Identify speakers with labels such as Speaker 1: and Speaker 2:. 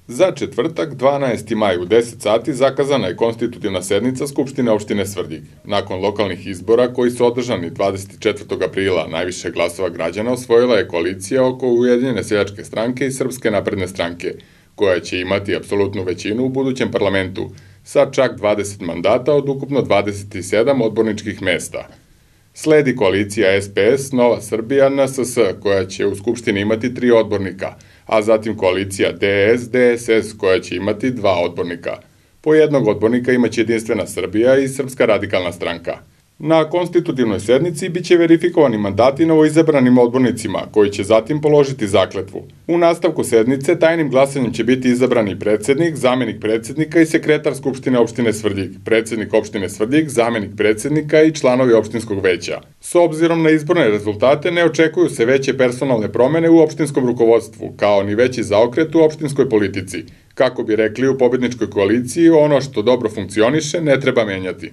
Speaker 1: Za četvrtak, 12. maj u 10 sati zakazana je konstitutivna sednica Skupštine opštine Svrljig. Nakon lokalnih izbora koji su održani 24. aprila, najviše glasova građana osvojila je koalicija oko Ujedinjene seljačke stranke i Srpske napredne stranke, koja će imati apsolutnu većinu u budućem parlamentu, sa čak 20 mandata od ukupno 27 odborničkih mesta. Sledi koalicija SPS, Nova Srbija, NSS, koja će u Skupštini imati 3 odbornika, a zatim koalicija DS, DSS, koja će imati 2 odbornika. Po jednog odbornika imaće Jedinstvena Srbija i Srpska radikalna stranka. Na konstitutivnoj sednici biće verifikovani mandati novoizabranim odbornicima, koji će zatim položiti zakletvu. U nastavku sednice tajnim glasanjem će biti izabrani predsednik, zamenik predsednika i sekretar Skupštine opštine Svrljig, predsednik opštine Svrljig, zamenik predsednika i članovi opštinskog veća. S obzirom na izborne rezultate ne očekuju se veće personalne promene u opštinskom rukovodstvu, kao ni veći zaokret u opštinskoj politici. Kako bi rekli u pobedničkoj koaliciji, ono što dobro funkcioniše ne treba menjati.